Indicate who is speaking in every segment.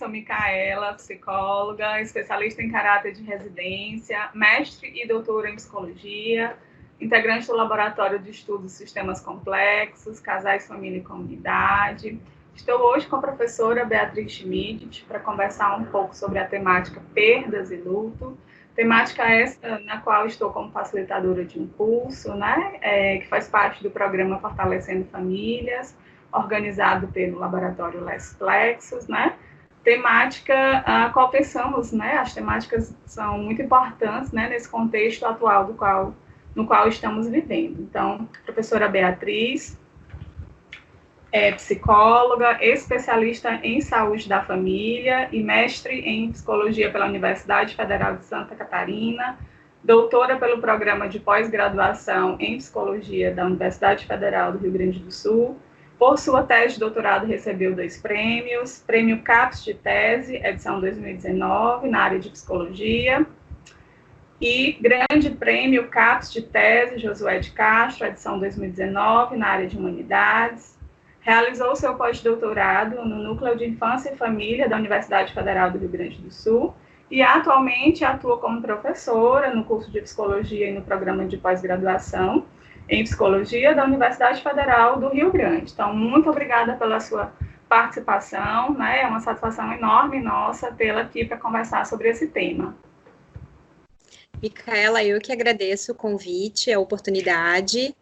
Speaker 1: sou Micaela, psicóloga, especialista em caráter de residência, mestre e doutora em psicologia, integrante do Laboratório de Estudos Sistemas Complexos, Casais, Família e Comunidade. Estou hoje com a professora Beatriz Schmidt para conversar um pouco sobre a temática perdas e luto, temática essa na qual estou como facilitadora de um curso, que faz parte do programa Fortalecendo Famílias, organizado pelo Laboratório Les Plexus, temática a qual pensamos, as temáticas são muito importantes, nesse contexto atual no qual estamos vivendo. Então, a professora Beatriz é psicóloga, especialista em saúde da família e mestre em psicologia pela Universidade Federal de Santa Catarina, doutora pelo programa de pós-graduação em psicologia da Universidade Federal do Rio Grande do Sul. Por sua tese de doutorado, recebeu 2 prêmios, Prêmio CAPES de Tese, edição 2019, na área de psicologia, e Grande Prêmio CAPES de Tese Josué de Castro, edição 2019, na área de humanidades. Realizou seu pós-doutorado no Núcleo de Infância e Família da Universidade Federal do Rio Grande do Sul e atualmente atua como professora no curso de psicologia e no programa de pós-graduação em psicologia da Universidade Federal do Rio Grande. Então, muito obrigada pela sua participação, é uma satisfação enorme nossa tê-la aqui para conversar sobre esse tema.
Speaker 2: Micaela, eu que agradeço o convite, a oportunidade,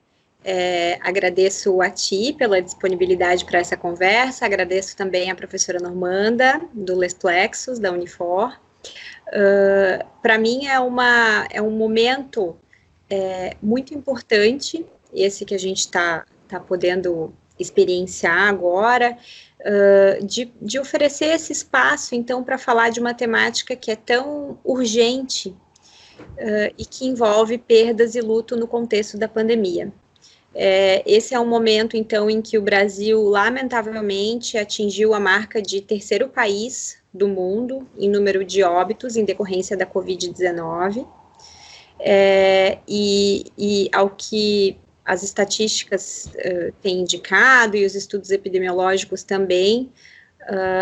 Speaker 2: agradeço a ti pela disponibilidade para essa conversa, agradeço também a professora Normanda, do Les Plexus, da Unifor. Para mim é um momento muito importante, esse que a gente está podendo experienciar agora, de oferecer esse espaço, então, para falar de uma temática que é tão urgente e que envolve perdas e luto no contexto da pandemia. Esse é um momento, então, em que o Brasil, lamentavelmente, atingiu a marca de 3º país do mundo em número de óbitos em decorrência da Covid-19, e ao que as estatísticas têm indicado, e os estudos epidemiológicos também,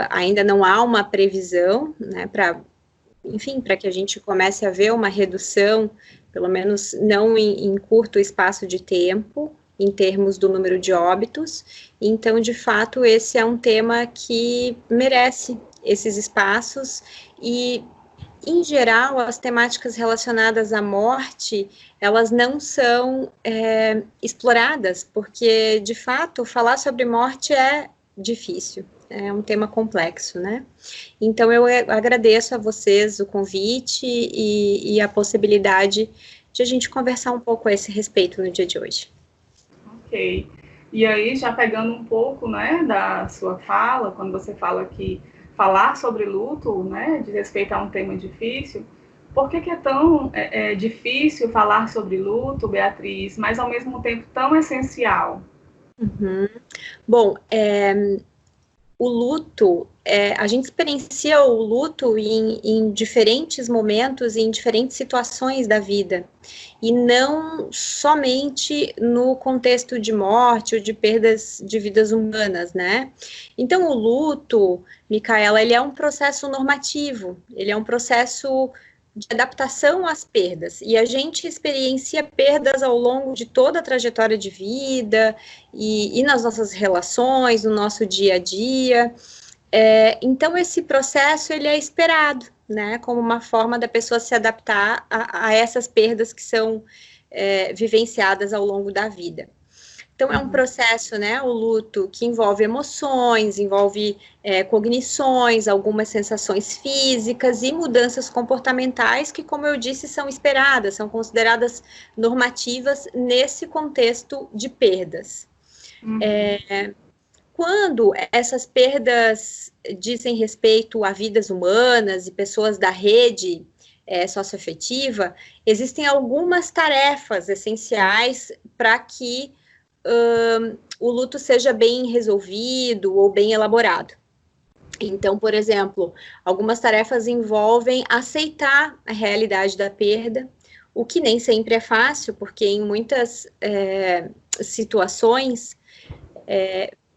Speaker 2: ainda não há uma previsão, para que a gente comece a ver uma redução, pelo menos não em curto espaço de tempo, em termos do número de óbitos. Então, de fato, esse é um tema que merece esses espaços e, em geral, as temáticas relacionadas à morte, elas não são exploradas, porque, de fato, falar sobre morte é difícil. É um tema complexo, Então, eu agradeço a vocês o convite e a possibilidade de a gente conversar um pouco a esse respeito no dia de hoje.
Speaker 1: Ok. E aí, já pegando um pouco, da sua fala, quando você fala que falar sobre luto, diz respeito a um tema difícil, por que é tão difícil falar sobre luto, Beatriz, mas ao mesmo tempo tão essencial?
Speaker 2: Uhum. Bom, o luto, a gente experiencia o luto em diferentes momentos, em diferentes situações da vida, e não somente no contexto de morte ou de perdas de vidas humanas, Então, o luto, Micaela, ele é um processo normativo, ele é um processo de adaptação às perdas, e a gente experiencia perdas ao longo de toda a trajetória de vida, e nas nossas relações, no nosso dia a dia. Então, esse processo, ele é esperado, como uma forma da pessoa se adaptar a essas perdas que são vivenciadas ao longo da vida. Então, é um processo, o luto, que envolve emoções, envolve cognições, algumas sensações físicas e mudanças comportamentais que, como eu disse, são esperadas, são consideradas normativas nesse contexto de perdas. Quando essas perdas dizem respeito a vidas humanas e pessoas da rede socioafetiva, existem algumas tarefas essenciais para que o luto seja bem resolvido ou bem elaborado. Então, por exemplo, algumas tarefas envolvem aceitar a realidade da perda, o que nem sempre é fácil, porque em muitas situações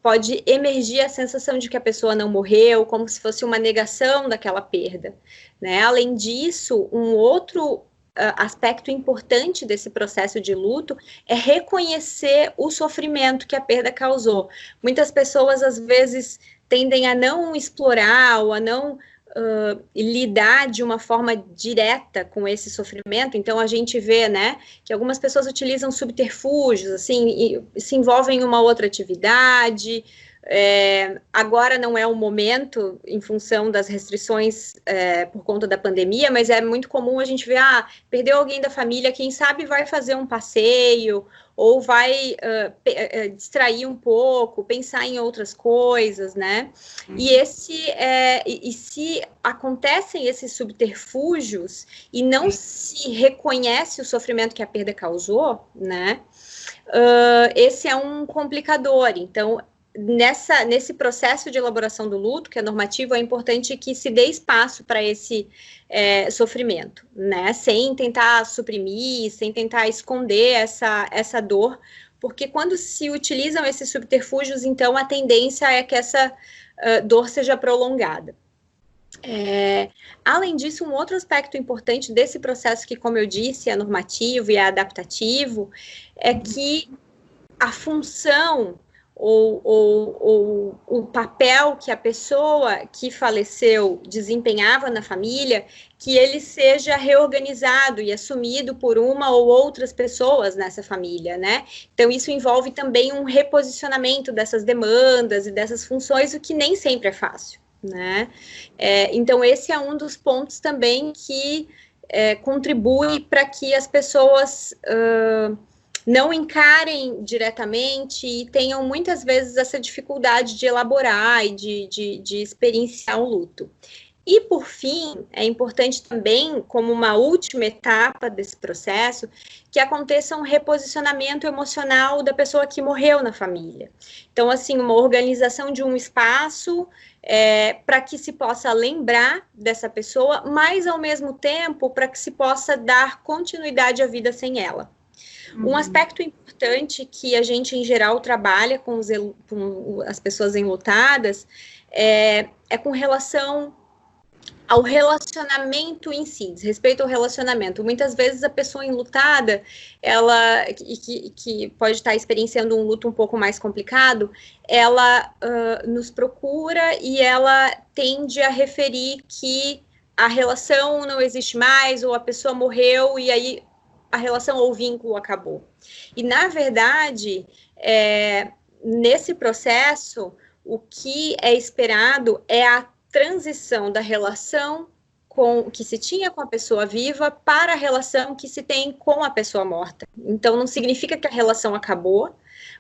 Speaker 2: pode emergir a sensação de que a pessoa não morreu, como se fosse uma negação daquela perda, né? Além disso, um outro aspecto importante desse processo de luto é reconhecer o sofrimento que a perda causou. Muitas pessoas, às vezes, tendem a não explorar ou a não lidar de uma forma direta com esse sofrimento. Então, a gente vê, né, que algumas pessoas utilizam subterfúgios, assim, e se envolvem em uma outra atividade. Agora não é o momento, em função das restrições por conta da pandemia, mas é muito comum a gente ver, perdeu alguém da família, quem sabe vai fazer um passeio, ou vai distrair um pouco, pensar em outras coisas, né? E se acontecem esses subterfúgios e não se reconhece o sofrimento que a perda causou, né? Esse é um complicador. Então, nesse processo de elaboração do luto, que é normativo, é importante que se dê espaço para esse sofrimento, né? Sem tentar suprimir, sem tentar esconder essa dor, porque quando se utilizam esses subterfúgios, então a tendência é que essa dor seja prolongada. Além disso, um outro aspecto importante desse processo, que, como eu disse, é normativo e é adaptativo, é que a função ou o papel que a pessoa que faleceu desempenhava na família, que ele seja reorganizado e assumido por uma ou outras pessoas nessa família, né? Então, isso envolve também um reposicionamento dessas demandas e dessas funções, o que nem sempre é fácil, né? Então, esse é um dos pontos também que contribui para que as pessoas não encarem diretamente e tenham muitas vezes essa dificuldade de elaborar e de experienciar o luto. E, por fim, é importante também, como uma última etapa desse processo, que aconteça um reposicionamento emocional da pessoa que morreu na família. Então, assim, uma organização de um espaço para que se possa lembrar dessa pessoa, mas, ao mesmo tempo, para que se possa dar continuidade à vida sem ela. Um aspecto importante que a gente, em geral, trabalha com as pessoas enlutadas é com relação ao relacionamento em si, diz respeito ao relacionamento. Muitas vezes a pessoa enlutada, ela que pode estar experienciando um luto um pouco mais complicado, ela nos procura e ela tende a referir que a relação não existe mais, ou a pessoa morreu e aí a relação ou vínculo acabou. E, na verdade, nesse processo, o que é esperado é a transição da relação que se tinha com a pessoa viva para a relação que se tem com a pessoa morta. Então, não significa que a relação acabou,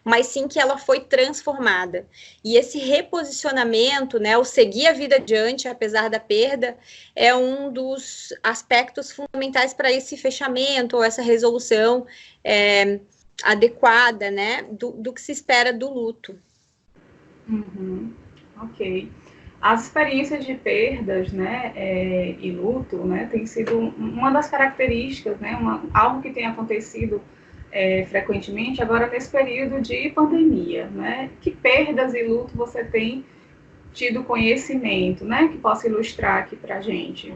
Speaker 2: mas sim que ela foi transformada. E esse reposicionamento, né, o seguir a vida adiante, apesar da perda, é um dos aspectos fundamentais para esse fechamento, ou essa resolução adequada, né, do que se espera do luto.
Speaker 1: Ok. As experiências de perdas, né, e luto, né, tem sido uma das características, né, algo que tem acontecido frequentemente agora nesse período de pandemia, né? Que perdas e luto você tem tido conhecimento, né? Que possa ilustrar aqui para a gente.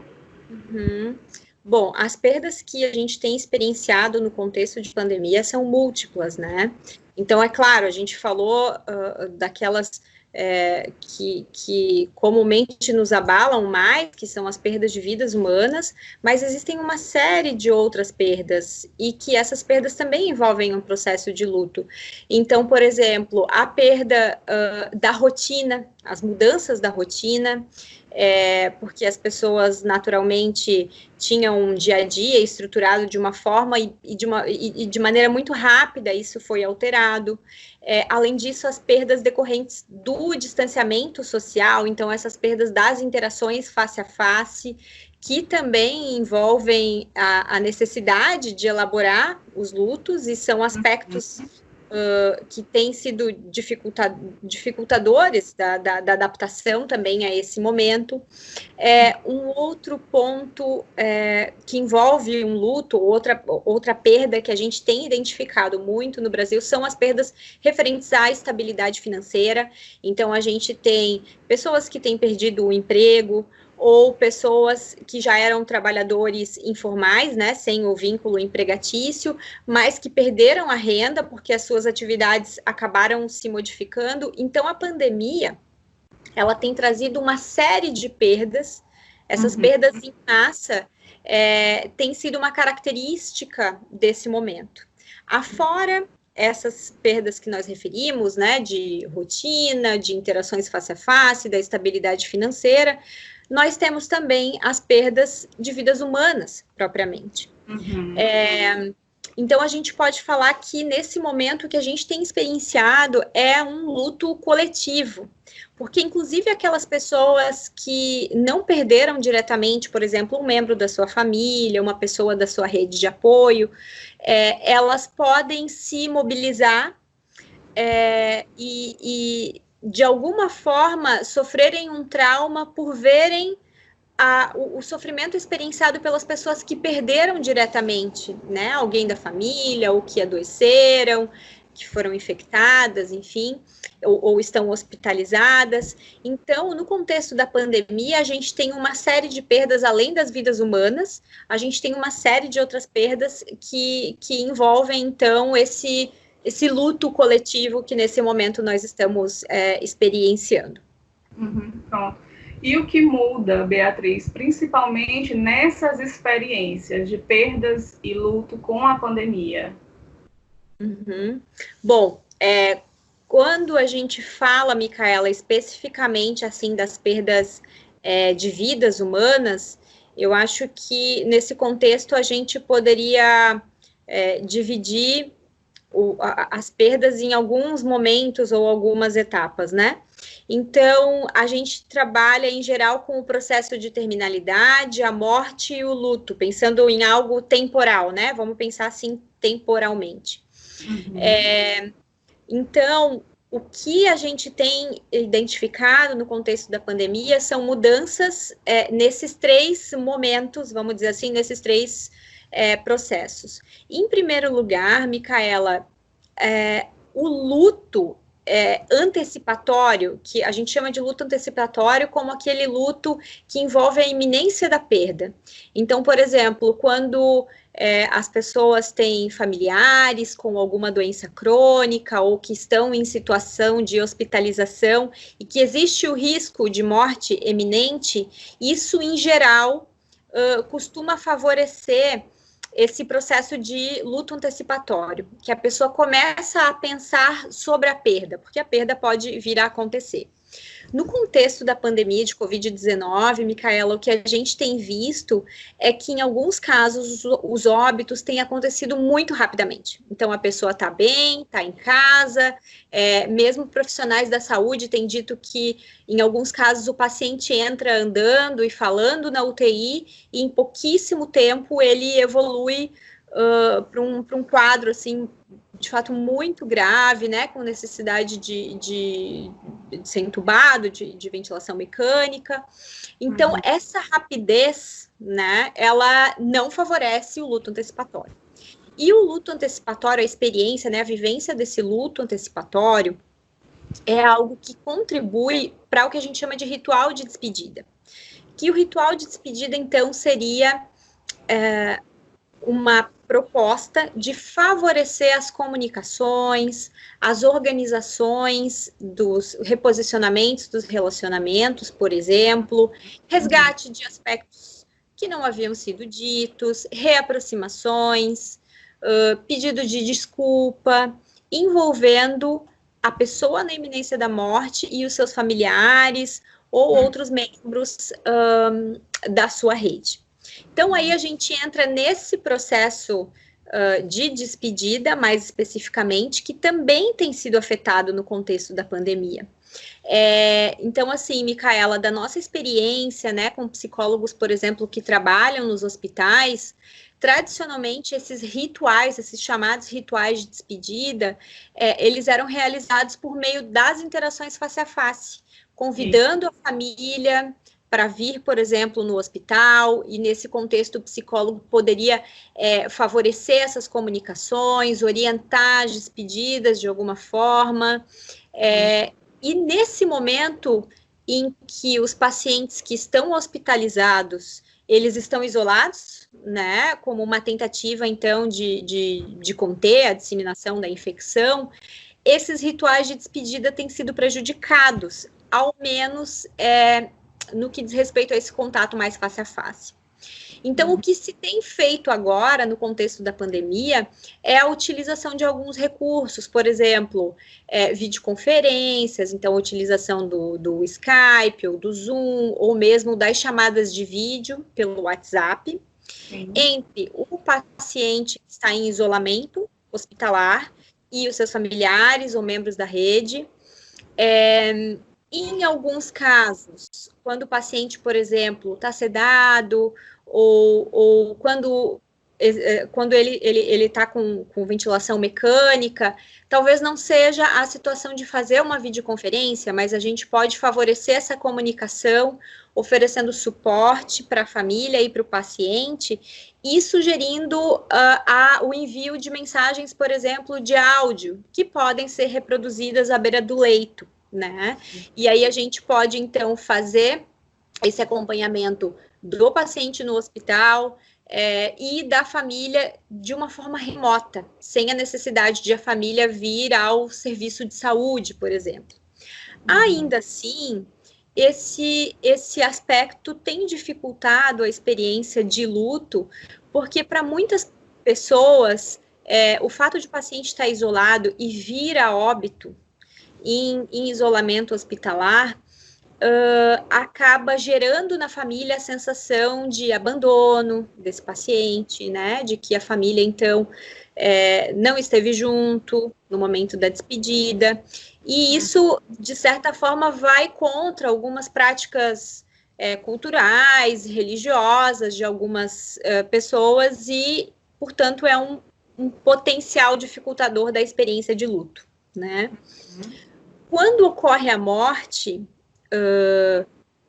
Speaker 2: Bom, as perdas que a gente tem experienciado no contexto de pandemia são múltiplas, né? Então, é claro, a gente falou daquelas que comumente nos abalam mais, que são as perdas de vidas humanas, mas existem uma série de outras perdas, e que essas perdas também envolvem um processo de luto. Então, por exemplo, a perda da rotina, as mudanças da rotina, porque as pessoas naturalmente tinham um dia a dia estruturado de uma forma e de maneira muito rápida isso foi alterado. Além disso, as perdas decorrentes do distanciamento social, então essas perdas das interações face a face, que também envolvem a necessidade de elaborar os lutos, e são aspectos que têm sido dificultadores da adaptação também a esse momento. Um outro ponto que envolve um luto, outra perda que a gente tem identificado muito no Brasil são as perdas referentes à estabilidade financeira. Então, a gente tem pessoas que têm perdido o emprego, ou pessoas que já eram trabalhadores informais, né, sem o vínculo empregatício, mas que perderam a renda porque as suas atividades acabaram se modificando. Então, a pandemia, ela tem trazido uma série de perdas. Essas perdas em massa tem sido uma característica desse momento. Afora essas perdas que nós referimos, né, de rotina, de interações face a face, da estabilidade financeira, nós temos também as perdas de vidas humanas, propriamente. Então, a gente pode falar que, nesse momento, o que a gente tem experienciado é um luto coletivo, porque, inclusive, aquelas pessoas que não perderam diretamente, por exemplo, um membro da sua família, uma pessoa da sua rede de apoio, elas podem se mobilizar e de alguma forma, sofrerem um trauma por verem o sofrimento experienciado pelas pessoas que perderam diretamente, né? Alguém da família, ou que adoeceram, que foram infectadas, enfim, ou estão hospitalizadas. Então, no contexto da pandemia, a gente tem uma série de perdas além das vidas humanas, a gente tem uma série de outras perdas que envolvem, então, esse luto coletivo que nesse momento nós estamos experienciando.
Speaker 1: Pronto. E o que muda, Beatriz, principalmente nessas experiências de perdas e luto com a pandemia?
Speaker 2: Bom, quando a gente fala, Micaela, especificamente assim das perdas de vidas humanas, eu acho que nesse contexto a gente poderia dividir as perdas em alguns momentos ou algumas etapas, né? Então, a gente trabalha, em geral, com o processo de terminalidade, a morte e o luto, pensando em algo temporal, né? Vamos pensar assim, temporalmente. Então, o que a gente tem identificado no contexto da pandemia são mudanças nesses três momentos, vamos dizer assim, nesses três processos. Em primeiro lugar, Micaela, o luto antecipatório, que a gente chama de luto antecipatório como aquele luto que envolve a iminência da perda. Então, por exemplo, quando as pessoas têm familiares com alguma doença crônica ou que estão em situação de hospitalização e que existe o risco de morte eminente, isso, em geral, costuma favorecer esse processo de luto antecipatório, que a pessoa começa a pensar sobre a perda, porque a perda pode vir a acontecer. No contexto da pandemia de Covid-19, Micaela, o que a gente tem visto é que, em alguns casos, os óbitos têm acontecido muito rapidamente. Então, a pessoa está bem, está em casa, mesmo profissionais da saúde têm dito que, em alguns casos, o paciente entra andando e falando na UTI e, em pouquíssimo tempo, ele evolui para um quadro, assim, de fato muito grave, né, com necessidade de ser entubado, de ventilação mecânica. Então, essa rapidez, né, ela não favorece o luto antecipatório. E o luto antecipatório, a experiência, né, a vivência desse luto antecipatório é algo que contribui para o que a gente chama de ritual de despedida. Que o ritual de despedida, então, seria uma proposta de favorecer as comunicações, as organizações dos reposicionamentos dos relacionamentos, por exemplo, resgate de aspectos que não haviam sido ditos, reaproximações, pedido de desculpa, envolvendo a pessoa na iminência da morte e os seus familiares ou outros membros da sua rede. Então, aí a gente entra nesse processo de despedida, mais especificamente, que também tem sido afetado no contexto da pandemia. Então, assim, Micaela, da nossa experiência, né, com psicólogos, por exemplo, que trabalham nos hospitais, tradicionalmente esses rituais, esses chamados rituais de despedida, eles eram realizados por meio das interações face a face, convidando a família para vir, por exemplo, no hospital, e nesse contexto o psicólogo poderia favorecer essas comunicações, orientar as despedidas de alguma forma, e nesse momento em que os pacientes que estão hospitalizados, eles estão isolados, né, como uma tentativa, então, de conter a disseminação da infecção, esses rituais de despedida têm sido prejudicados, ao menos no que diz respeito a esse contato mais face a face. Então, o que se tem feito agora, no contexto da pandemia, é a utilização de alguns recursos, por exemplo, videoconferências, então a utilização do Skype, ou do Zoom, ou mesmo das chamadas de vídeo pelo WhatsApp, entre o paciente que está em isolamento hospitalar e os seus familiares ou membros da rede. Em alguns casos, quando o paciente, por exemplo, está sedado, ou quando ele está com ventilação mecânica, talvez não seja a situação de fazer uma videoconferência, mas a gente pode favorecer essa comunicação, oferecendo suporte para a família e para o paciente, e sugerindo o envio de mensagens, por exemplo, de áudio, que podem ser reproduzidas à beira do leito, né? E aí a gente pode, então, fazer esse acompanhamento do paciente no hospital e da família de uma forma remota, sem a necessidade de a família vir ao serviço de saúde, por exemplo. Ainda assim, esse aspecto tem dificultado a experiência de luto, porque para muitas pessoas, o fato de o paciente estar isolado e vir a óbito em isolamento hospitalar, acaba gerando na família a sensação de abandono desse paciente, né, de que a família, então, não esteve junto no momento da despedida, e isso, de certa forma, vai contra algumas práticas culturais, religiosas de algumas pessoas, e, portanto, é um potencial dificultador da experiência de luto, né. Quando ocorre a morte,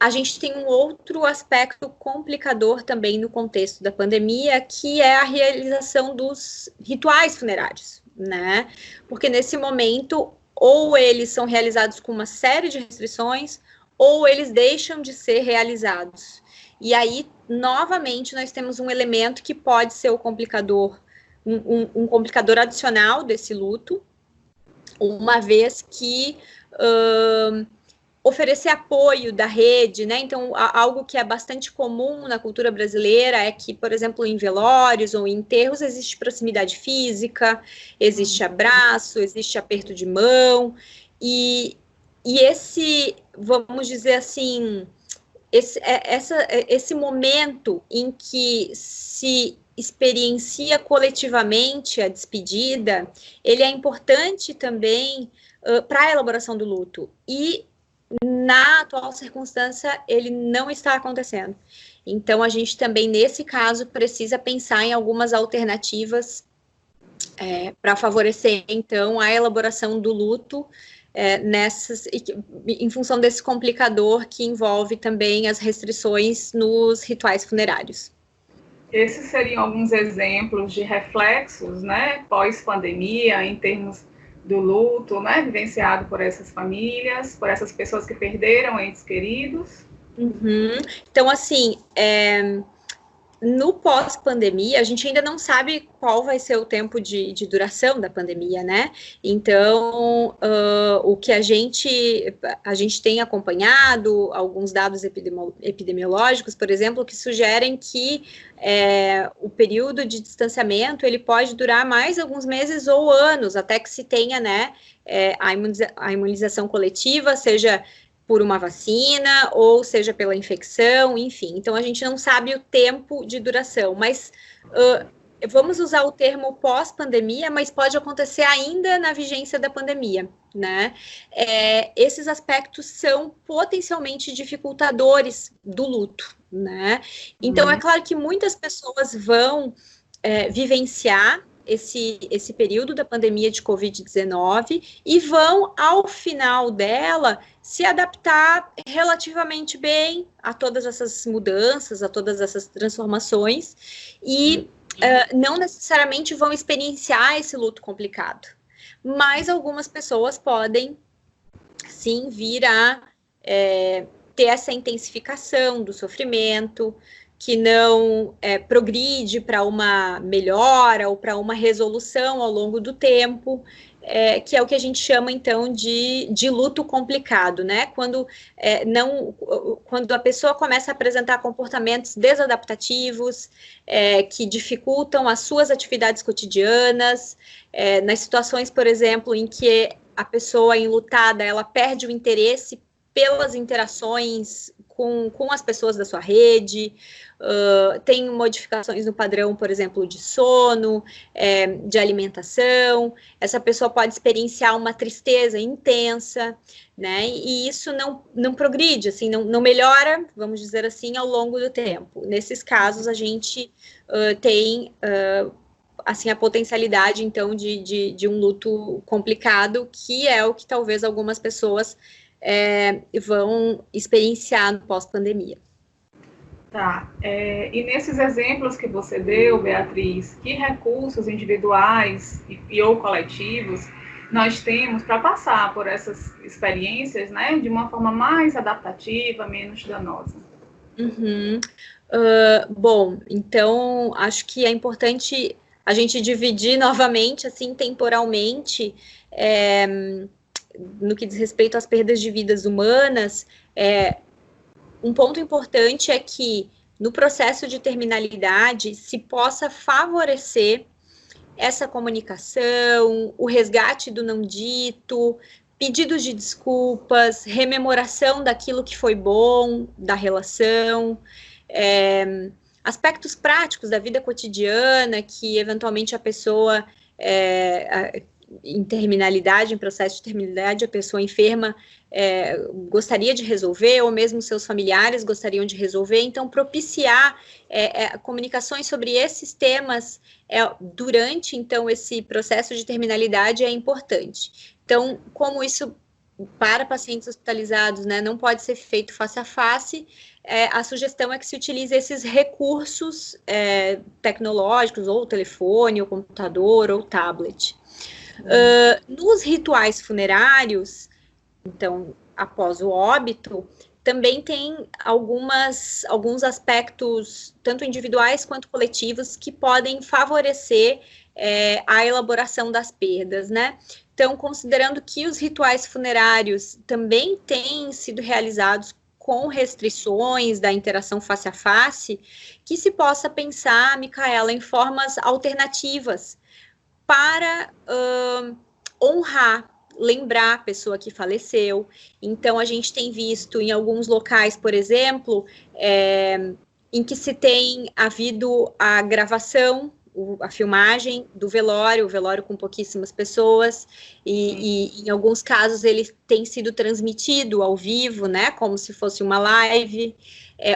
Speaker 2: a gente tem um outro aspecto complicador também no contexto da pandemia, que é a realização dos rituais funerários, né? Porque nesse momento, ou eles são realizados com uma série de restrições, ou eles deixam de ser realizados. E aí, novamente, nós temos um elemento que pode ser o complicador, um complicador adicional desse luto, uma vez que oferecer apoio da rede, né? Então, algo que é bastante comum na cultura brasileira é que, por exemplo, em velórios ou em enterros existe proximidade física, existe abraço, existe aperto de mão, e esse, vamos dizer assim, esse momento em que se experiencia coletivamente a despedida, ele é importante também para a elaboração do luto, e na atual circunstância ele não está acontecendo. Então a gente também, nesse caso, precisa pensar em algumas alternativas para favorecer, então, a elaboração do luto em função desse complicador que envolve também as restrições nos rituais funerários.
Speaker 1: Esses seriam alguns exemplos de reflexos, né, pós-pandemia, em termos do luto, né, vivenciado por essas famílias, por essas pessoas que perderam entes queridos.
Speaker 2: Então, assim, no pós-pandemia, a gente ainda não sabe qual vai ser o tempo de duração da pandemia, né? Então, o que a gente tem acompanhado, alguns dados epidemiológicos, por exemplo, que sugerem que o período de distanciamento, ele pode durar mais alguns meses ou anos, até que se tenha, né, a imunização coletiva, seja por uma vacina, ou seja pela infecção, enfim. Então, a gente não sabe o tempo de duração, mas vamos usar o termo pós-pandemia, mas pode acontecer ainda na vigência da pandemia, né? Esses aspectos são potencialmente dificultadores do luto, né? Então, é claro que muitas pessoas vão vivenciar esse período da pandemia de Covid-19 e vão, ao final dela, se adaptar relativamente bem a todas essas mudanças, a todas essas transformações e não necessariamente vão experienciar esse luto complicado. Mas algumas pessoas podem, sim, vir a ter essa intensificação do sofrimento, que não progride para uma melhora ou para uma resolução ao longo do tempo, que é o que a gente chama, então, de luto complicado, né? Quando a pessoa começa a apresentar comportamentos desadaptativos, que dificultam as suas atividades cotidianas, nas situações, por exemplo, em que a pessoa enlutada, ela perde o interesse pelas interações com as pessoas da sua rede, tem modificações no padrão, por exemplo, de sono, de alimentação, essa pessoa pode experienciar uma tristeza intensa, né, e isso não progride, assim, não melhora, vamos dizer assim, ao longo do tempo. Nesses casos, a gente tem assim, a potencialidade, então, de um luto complicado, que é o que talvez algumas pessoas vão experienciar no pós-pandemia.
Speaker 1: Tá. E nesses exemplos que você deu, Beatriz, que recursos individuais ou coletivos nós temos para passar por essas experiências, né, de uma forma mais adaptativa, menos danosa?
Speaker 2: Bom, então, acho que é importante a gente dividir novamente, assim, temporalmente, no que diz respeito às perdas de vidas humanas. Um ponto importante é que, no processo de terminalidade, se possa favorecer essa comunicação, o resgate do não dito, pedidos de desculpas, rememoração daquilo que foi bom, da relação, aspectos práticos da vida cotidiana que, eventualmente, a pessoa, em terminalidade, em processo de terminalidade, a pessoa enferma gostaria de resolver, ou mesmo seus familiares gostariam de resolver. Então, propiciar comunicações sobre esses temas durante, então, esse processo de terminalidade é importante. Então, como isso, para pacientes hospitalizados, né, não pode ser feito face a face, a sugestão é que se utilize esses recursos tecnológicos, ou telefone, ou computador, ou tablet. Nos rituais funerários, então, após o óbito, também tem alguns aspectos, tanto individuais quanto coletivos, que podem favorecer a elaboração das perdas, né? Então, considerando que os rituais funerários também têm sido realizados com restrições da interação face a face, que se possa pensar, Micaela, em formas alternativas para honrar, lembrar a pessoa que faleceu. Então, a gente tem visto em alguns locais, por exemplo, em que se tem havido a gravação, a filmagem do velório, o velório com pouquíssimas pessoas, e em alguns casos ele tem sido transmitido ao vivo, né, como se fosse uma live.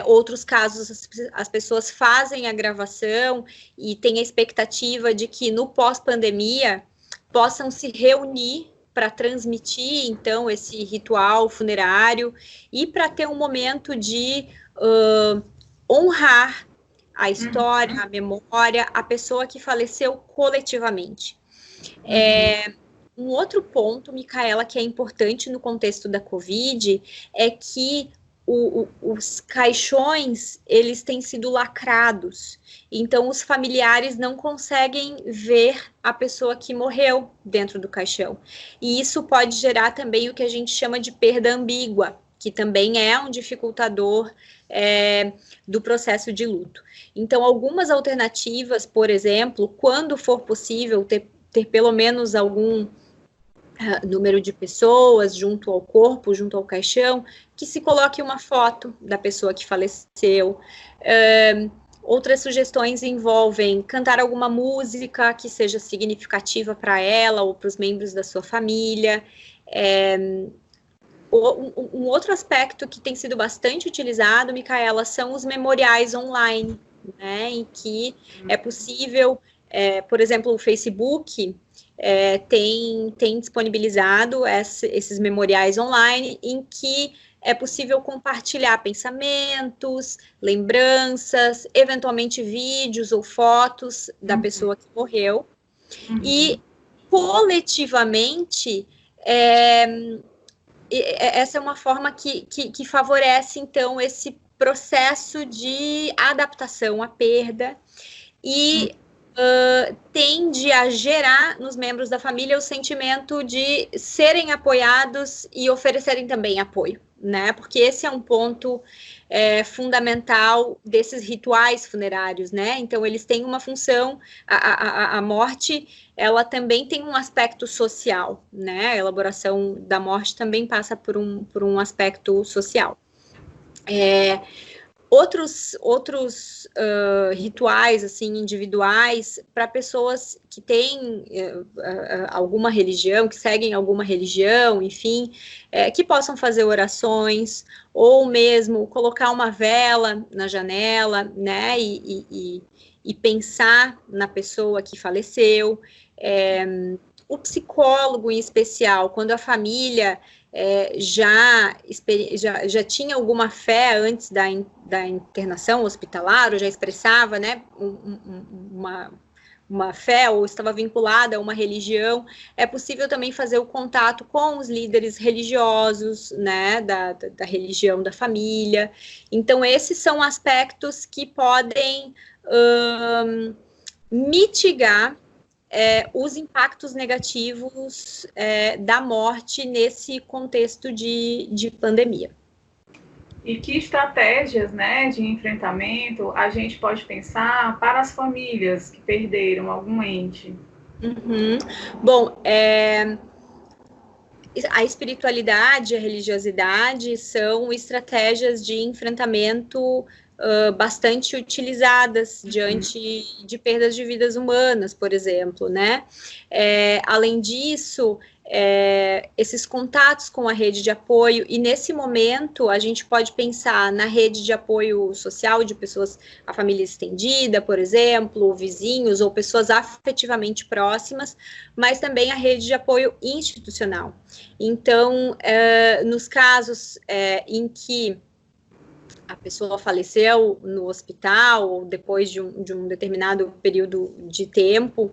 Speaker 2: Outros casos, as pessoas fazem a gravação e tem a expectativa de que no pós-pandemia possam se reunir para transmitir, então, esse ritual funerário e para ter um momento de honrar a história, a memória, a pessoa que faleceu coletivamente. Um outro ponto, Micaela, que é importante no contexto da Covid, é que os caixões, eles têm sido lacrados, então os familiares não conseguem ver a pessoa que morreu dentro do caixão, e isso pode gerar também o que a gente chama de perda ambígua, que também é um dificultador do processo de luto. Então, algumas alternativas, por exemplo, quando for possível ter pelo menos algum número de pessoas junto ao corpo, junto ao caixão, que se coloque uma foto da pessoa que faleceu, Outras sugestões envolvem cantar alguma música que seja significativa para ela ou para os membros da sua família. Um outro aspecto que tem sido bastante utilizado, Micaela, são os memoriais online, né, em que é possível, por exemplo, o Facebook tem disponibilizado esses memoriais online, em que é possível compartilhar pensamentos, lembranças, eventualmente vídeos ou fotos da pessoa que morreu, e coletivamente essa é uma forma que favorece, então, esse processo de adaptação à perda e tende a gerar nos membros da família o sentimento de serem apoiados e oferecerem também apoio, né? Porque esse é um ponto fundamental desses rituais funerários, né? Então, eles têm uma função, a morte, ela também tem um aspecto social, né? A elaboração da morte também passa por um aspecto social. Outros rituais, assim, individuais, para pessoas que têm alguma religião, que seguem alguma religião, enfim, que possam fazer orações, ou mesmo colocar uma vela na janela, né, e pensar na pessoa que faleceu. O psicólogo, em especial, quando a família já tinha alguma fé antes da internação hospitalar, ou já expressava, né, uma fé, ou estava vinculada a uma religião, é possível também fazer o contato com os líderes religiosos, né, da religião da família. Então, esses são aspectos que podem mitigar os impactos negativos da morte nesse contexto de pandemia.
Speaker 1: E que estratégias, né, de enfrentamento a gente pode pensar para as famílias que perderam algum ente?
Speaker 2: Bom, a espiritualidade e a religiosidade são estratégias de enfrentamento bastante utilizadas diante de perdas de vidas humanas, por exemplo, né? Além disso, esses contatos com a rede de apoio, e nesse momento a gente pode pensar na rede de apoio social de pessoas, a família estendida, por exemplo, vizinhos ou pessoas afetivamente próximas, mas também a rede de apoio institucional. Então, nos casos em que a pessoa faleceu no hospital, ou depois de um determinado período de tempo,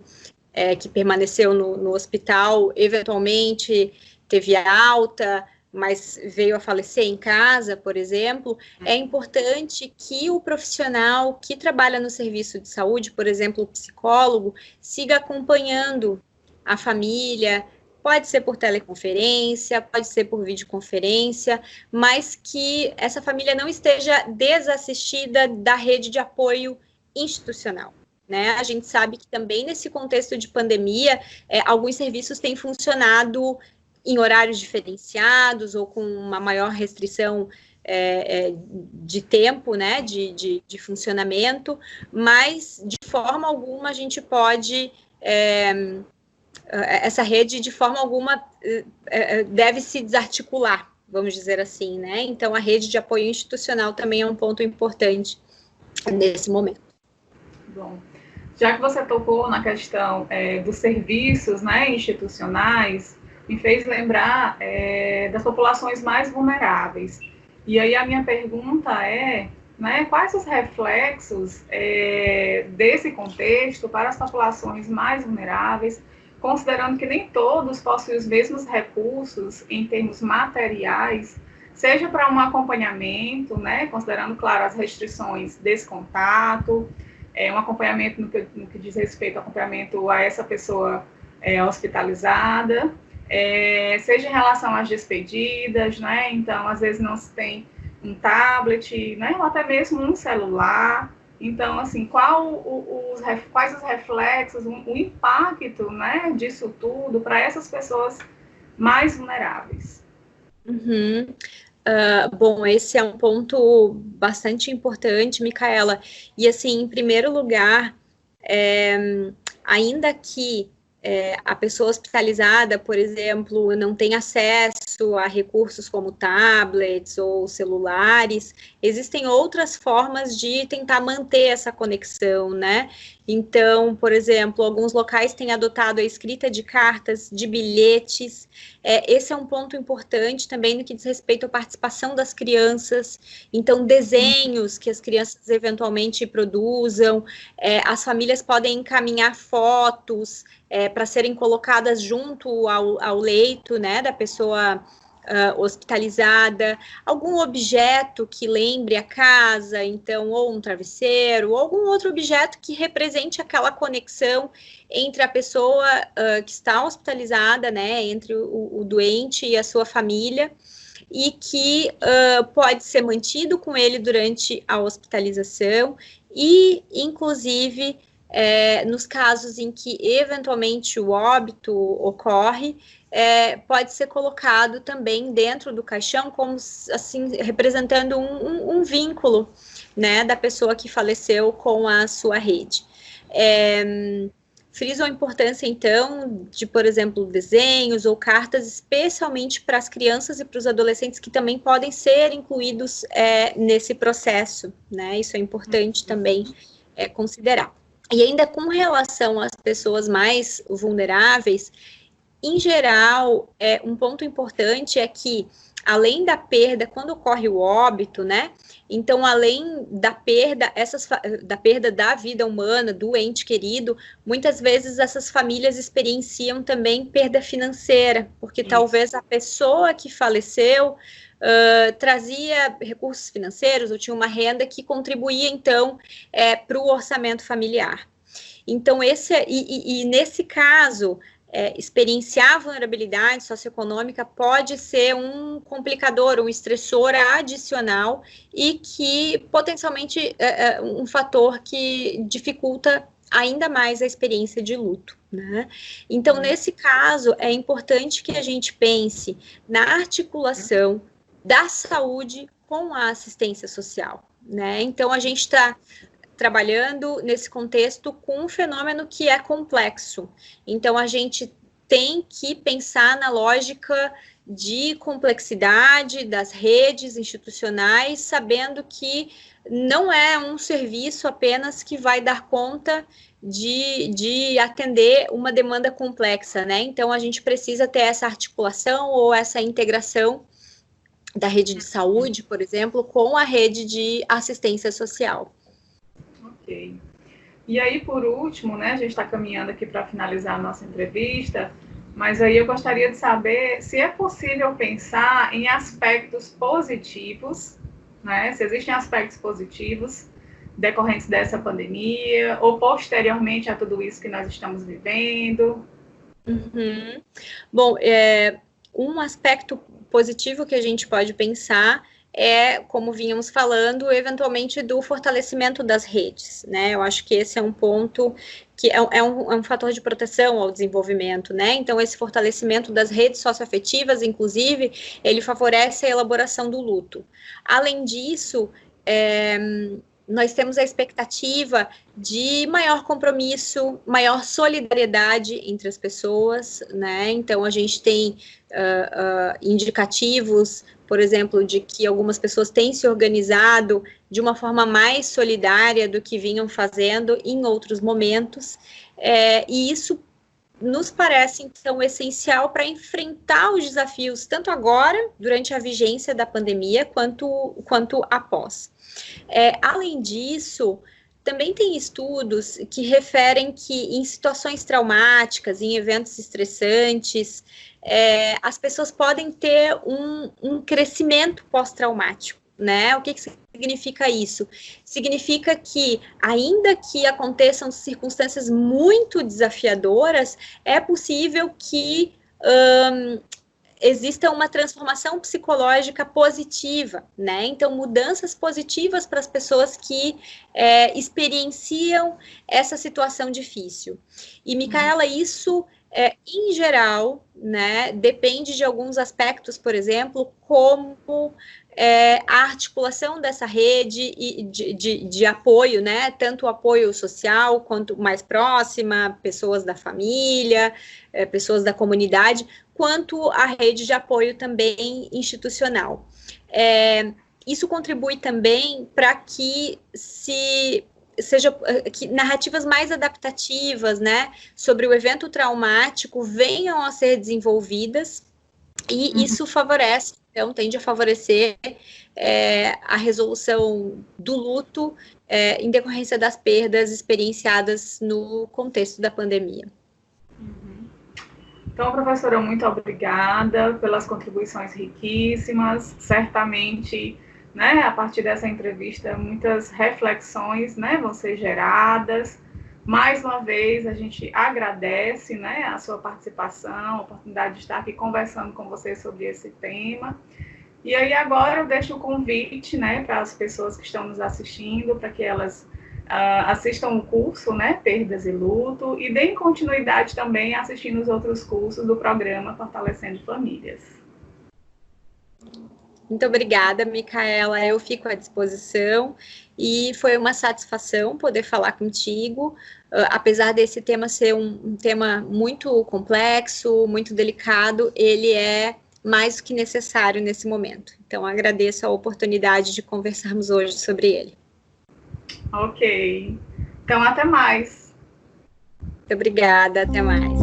Speaker 2: que permaneceu no hospital, eventualmente teve alta, mas veio a falecer em casa, por exemplo, é importante que o profissional que trabalha no serviço de saúde, por exemplo, o psicólogo, siga acompanhando a família. Pode ser por teleconferência, pode ser por videoconferência, mas que essa família não esteja desassistida da rede de apoio institucional, né? A gente sabe que também nesse contexto de pandemia, alguns serviços têm funcionado em horários diferenciados ou com uma maior restrição de tempo, né, de funcionamento, mas de forma alguma a gente pode... essa rede, de forma alguma, deve se desarticular, vamos dizer assim, né? Então, a rede de apoio institucional também é um ponto importante nesse momento.
Speaker 1: Bom, já que você tocou na questão dos serviços, né, institucionais, me fez lembrar das populações mais vulneráveis. E aí a minha pergunta né, quais os reflexos desse contexto para as populações mais vulneráveis, considerando que nem todos possuem os mesmos recursos em termos materiais, seja para um acompanhamento, né, considerando, claro, as restrições desse contato, um acompanhamento no que diz respeito ao acompanhamento a essa pessoa hospitalizada, seja em relação às despedidas, né, então, às vezes não se tem um tablet, né, ou até mesmo um celular. Então, assim, quais os reflexos, o impacto, né, disso tudo para essas pessoas mais vulneráveis?
Speaker 2: Bom, esse é um ponto bastante importante, Micaela. E, assim, em primeiro lugar, ainda que a pessoa hospitalizada, por exemplo, não tenha acesso a recursos como tablets ou celulares, existem outras formas de tentar manter essa conexão, né? Então, por exemplo, alguns locais têm adotado a escrita de cartas, de bilhetes. Esse é um ponto importante também no que diz respeito à participação das crianças. Então, desenhos que as crianças eventualmente produzam, as famílias podem encaminhar fotos para serem colocadas junto ao leito, né, da pessoa hospitalizada, algum objeto que lembre a casa, então, ou um travesseiro, ou algum outro objeto que represente aquela conexão entre a pessoa que está hospitalizada, né, entre o doente e a sua família, e que pode ser mantido com ele durante a hospitalização e, inclusive, nos casos em que eventualmente o óbito ocorre, pode ser colocado também dentro do caixão, como assim, representando um vínculo, né, da pessoa que faleceu com a sua rede. Friso a importância, então, de, por exemplo, desenhos ou cartas, especialmente para as crianças e para os adolescentes que também podem ser incluídos nesse processo, né? Isso é importante também considerar. E ainda com relação às pessoas mais vulneráveis, em geral, um ponto importante é que, além da perda, quando ocorre o óbito, né? Então, além da perda, da perda da vida humana, do ente querido, muitas vezes essas famílias experienciam também perda financeira, porque talvez a pessoa que faleceu trazia recursos financeiros ou tinha uma renda que contribuía, então, para o orçamento familiar. Então, nesse caso, experienciar a vulnerabilidade socioeconômica pode ser um complicador, um estressor adicional e que potencialmente um fator que dificulta ainda mais a experiência de luto, né? Então, nesse caso, é importante que a gente pense na articulação da saúde com a assistência social, né? Então, a gente está trabalhando nesse contexto com um fenômeno que é complexo. Então, a gente tem que pensar na lógica de complexidade das redes institucionais, sabendo que não é um serviço apenas que vai dar conta de atender uma demanda complexa, né? Então, a gente precisa ter essa articulação ou essa integração da rede de saúde, por exemplo, com a rede de assistência social.
Speaker 1: Ok. E aí, por último, né, a gente está caminhando aqui para finalizar a nossa entrevista, mas aí eu gostaria de saber se é possível pensar em aspectos positivos, né, se existem aspectos positivos decorrentes dessa pandemia, ou posteriormente a tudo isso que nós estamos vivendo.
Speaker 2: Uhum. Bom, um aspecto positivo que a gente pode pensar como vínhamos falando, eventualmente do fortalecimento das redes, né? Eu acho que esse é um ponto que é um fator de proteção ao desenvolvimento, né? Então, esse fortalecimento das redes socioafetivas, inclusive, ele favorece a elaboração do luto. Além disso, nós temos a expectativa de maior compromisso, maior solidariedade entre as pessoas, né? Então, a gente tem indicativos, por exemplo, de que algumas pessoas têm se organizado de uma forma mais solidária do que vinham fazendo em outros momentos, e isso nos parece, então, essencial para enfrentar os desafios, tanto agora, durante a vigência da pandemia, quanto após. Além disso, também tem estudos que referem que em situações traumáticas, em eventos estressantes, as pessoas podem ter um crescimento pós-traumático, né? O que significa isso? Significa que, ainda que aconteçam circunstâncias muito desafiadoras, é possível que exista uma transformação psicológica positiva, né? Então, mudanças positivas para as pessoas que experienciam essa situação difícil. E, Micaela, isso Em geral, né, depende de alguns aspectos, por exemplo, como a articulação dessa rede de apoio, né, tanto o apoio social quanto mais próxima, pessoas da família, pessoas da comunidade, quanto a rede de apoio também institucional. Isso contribui também para que narrativas mais adaptativas, né, sobre o evento traumático venham a ser desenvolvidas, e isso favorece, então, tende a favorecer a resolução do luto em decorrência das perdas experienciadas no contexto da pandemia.
Speaker 1: Então, professora, muito obrigada pelas contribuições riquíssimas, certamente, né, a partir dessa entrevista, muitas reflexões, né, vão ser geradas. Mais uma vez, a gente agradece, né, a sua participação, a oportunidade de estar aqui conversando com você sobre esse tema. E aí, agora, eu deixo o convite, né, para as pessoas que estão nos assistindo, para que elas assistam o curso, né, Perdas e Luto, e deem continuidade também assistindo os outros cursos do programa Fortalecendo Famílias.
Speaker 2: Muito obrigada, Micaela, eu fico à disposição, e foi uma satisfação poder falar contigo, apesar desse tema ser um tema muito complexo, muito delicado, ele é mais do que necessário nesse momento. Então, agradeço a oportunidade de conversarmos hoje sobre ele.
Speaker 1: Ok. Então, até mais.
Speaker 2: Muito obrigada, até mais.